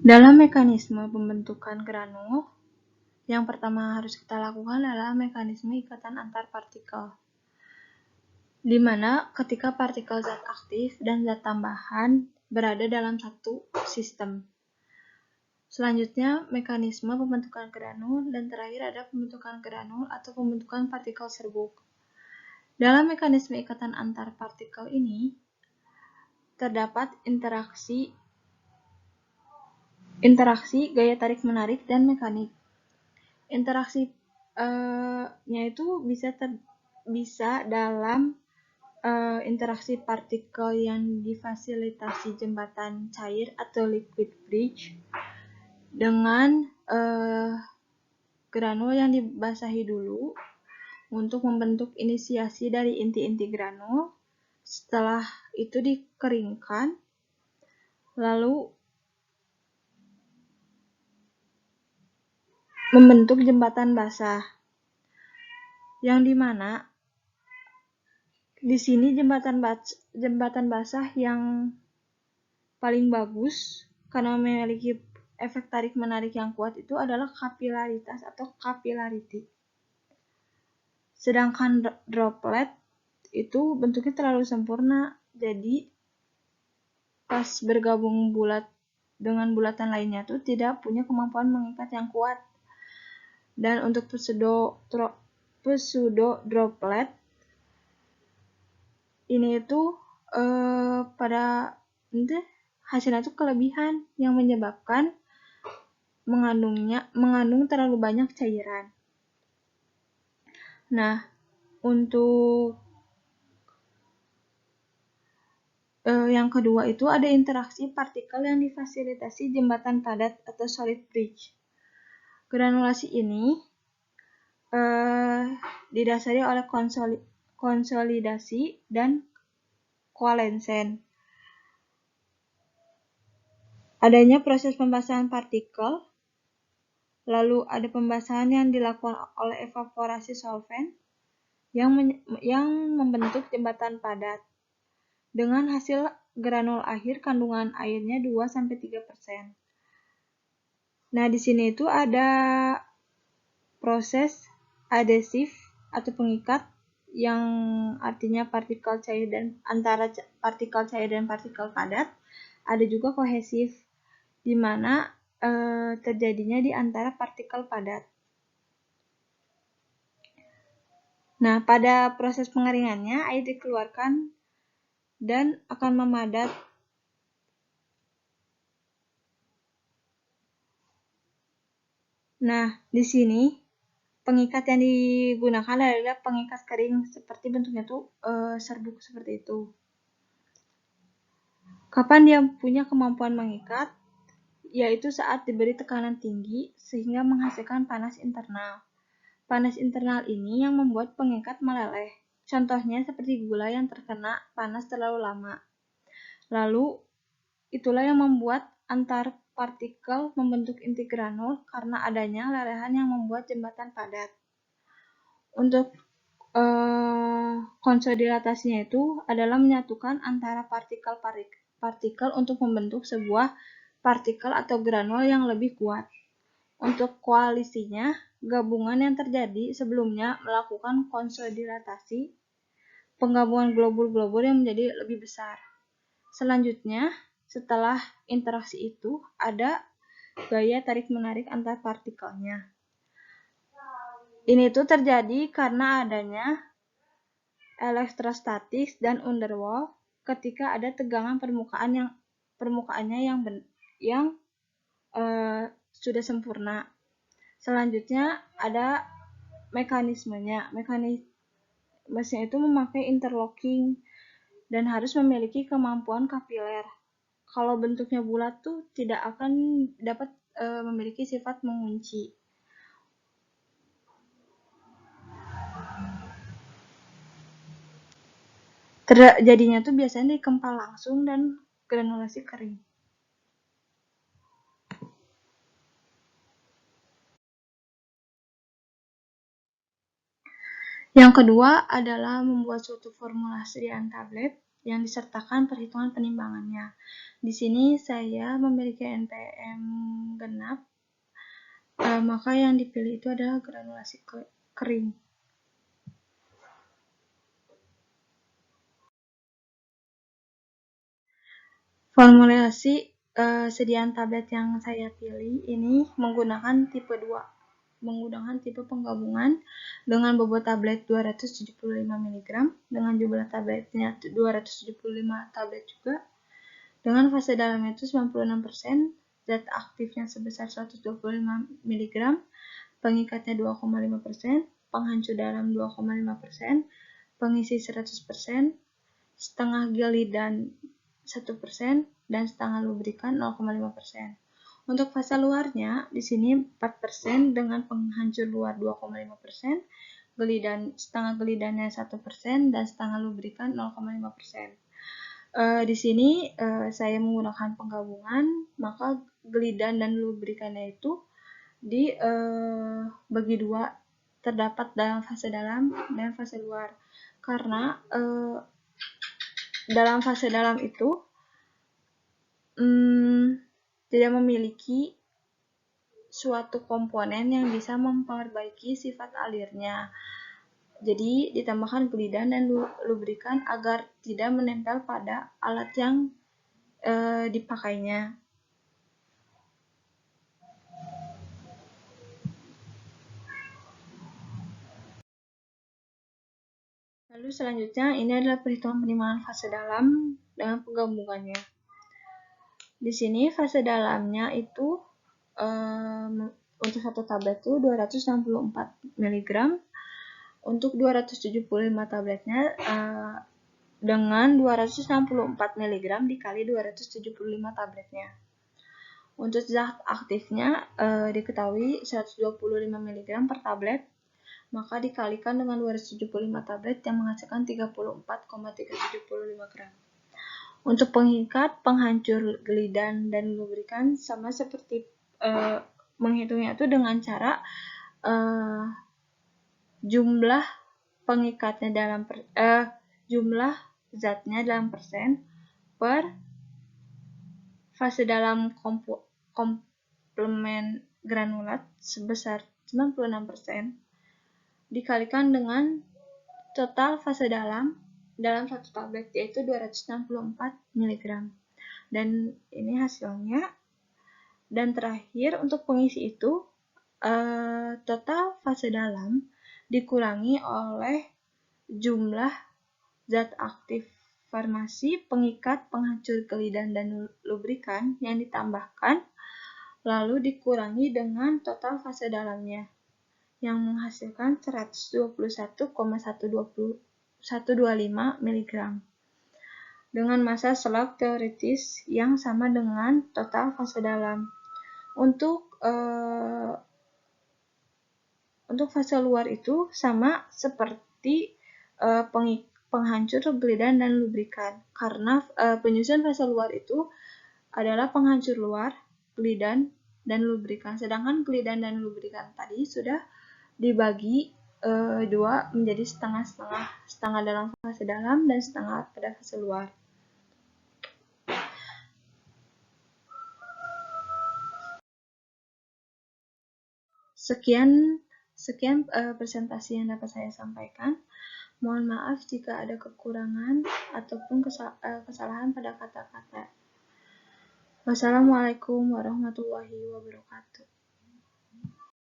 Dalam mekanisme pembentukan granul, yang pertama harus kita lakukan adalah mekanisme ikatan antar partikel, di mana ketika partikel zat aktif dan zat tambahan berada dalam satu sistem. Selanjutnya, mekanisme pembentukan granul, dan terakhir ada pembentukan granul atau pembentukan partikel serbuk. Dalam mekanisme ikatan antar partikel ini, terdapat interaksi gaya tarik-menarik dan mekanik. Interaksinya itu bisa dalam interaksi partikel yang difasilitasi jembatan cair atau liquid bridge dengan granul yang dibasahi dulu untuk membentuk inisiasi dari inti-inti granul. Setelah itu dikeringkan, lalu membentuk jembatan basah, yang dimana di sini jembatan basah yang paling bagus karena memiliki efek tarik-menarik yang kuat itu adalah kapilaritas atau capillarity. Sedangkan droplet itu bentuknya terlalu sempurna, jadi pas bergabung bulat dengan bulatan lainnya tuh tidak punya kemampuan mengikat yang kuat. Dan untuk pseudo droplet ini itu pada hasilnya itu kelebihan yang menyebabkan mengandung terlalu banyak cairan. Nah, untuk yang kedua itu ada interaksi partikel yang difasilitasi jembatan padat atau solid bridge. Granulasi ini didasari oleh konsolidasi dan koalensen. Adanya proses pembasahan partikel, lalu ada pembasahan yang dilakukan oleh evaporasi solvent yang membentuk jembatan padat. Dengan hasil granul akhir kandungan airnya 2-3%. Nah, di sini itu ada proses adesif atau pengikat, yang artinya partikel cair dan antara partikel cair dan partikel padat. Ada juga kohesif, di mana terjadinya di antara partikel padat. Nah, pada proses pengeringannya air dikeluarkan dan akan memadat. Nah, di sini pengikat yang digunakan adalah pengikat kering, seperti bentuknya tuh serbuk seperti itu. Kapan dia punya kemampuan mengikat? Yaitu saat diberi tekanan tinggi sehingga menghasilkan panas internal. Panas internal ini yang membuat pengikat meleleh. Contohnya seperti gula yang terkena panas terlalu lama. Lalu, itulah yang membuat antar partikel membentuk inti granul karena adanya lelehan yang membuat jembatan padat. Untuk konsolidatasinya itu adalah menyatukan antara partikel untuk membentuk sebuah partikel atau granul yang lebih kuat. Untuk koalisinya, gabungan yang terjadi sebelumnya melakukan konsolidasi, penggabungan globul-globul yang menjadi lebih besar. Selanjutnya, setelah interaksi itu, ada gaya tarik-menarik antar partikelnya. Ini tuh terjadi karena adanya elektrostatis dan underwall ketika ada tegangan permukaannya yang sudah sempurna. Selanjutnya ada mekanismenya. Mekanismenya itu memakai interlocking dan harus memiliki kemampuan kapiler. Kalau bentuknya bulat tuh tidak akan dapat memiliki sifat mengunci. Terjadinya tuh biasanya dikempal langsung dan granulasi kering. Yang kedua adalah membuat suatu formula sediaan tablet yang disertakan perhitungan penimbangannya. Di sini saya memiliki NPM genap, maka yang dipilih itu adalah granulasi kering. Formulasi sediaan tablet yang saya pilih ini menggunakan tipe 2, menggunakan tipe penggabungan dengan bobot tablet 275 mg, dengan jumlah tabletnya 275 tablet juga, dengan fase dalamnya itu 96%, zat aktifnya sebesar 125 mg, pengikatnya 2,5%, penghancur dalam 2,5%, pengisi 100%, setengah gelidan 1%, dan setengah lubrikan 0,5%. Untuk fase luarnya, di sini 4% dengan penghancur luar 2,5%, setengah gelidannya 1%, dan setengah lubrikan 0,5%. Di sini saya menggunakan penggabungan, maka gelidan dan lubrikannya itu dibagi dua, terdapat dalam fase dalam dan fase luar. Karena dalam fase dalam itu tidak memiliki suatu komponen yang bisa memperbaiki sifat alirnya. Jadi ditambahkan gelidan dan lubrikan agar tidak menempel pada alat yang dipakainya. Lalu selanjutnya ini adalah perhitungan penimbangan fase dalam dengan penggabungannya. Di sini fase dalamnya itu untuk satu tablet itu 264 mg, untuk 275 tabletnya dengan 264 mg dikali 275 tabletnya. Untuk zat aktifnya diketahui 125 mg per tablet, maka dikalikan dengan 275 tablet yang menghasilkan 34,375 gram. Untuk pengikat, penghancur gelidan dan lubrikan sama seperti menghitungnya itu dengan cara jumlah pengikatnya dalam jumlah zatnya dalam persen per fase dalam komplemen granulat sebesar 96% dikalikan dengan total fase dalam satu tablet, yaitu 264 mg. Dan ini hasilnya. Dan terakhir untuk pengisi itu total fase dalam dikurangi oleh jumlah zat aktif farmasi, pengikat, penghancur gelidan dan lubrikan yang ditambahkan, lalu dikurangi dengan total fase dalamnya yang menghasilkan 121,125 mg dengan massa slug teoritis yang sama dengan total fase dalam. Untuk fase luar itu sama seperti penghancur gelidan dan lubrikan, karena penyusun fase luar itu adalah penghancur luar, gelidan, dan lubrikan. Sedangkan gelidan dan lubrikan tadi sudah dibagi dua menjadi setengah-setengah, setengah dalam fase dalam dan setengah pada fase luar. Sekian presentasi yang dapat saya sampaikan. Mohon maaf jika ada kekurangan ataupun kesalahan pada kata-kata. Wassalamualaikum warahmatullahi wabarakatuh.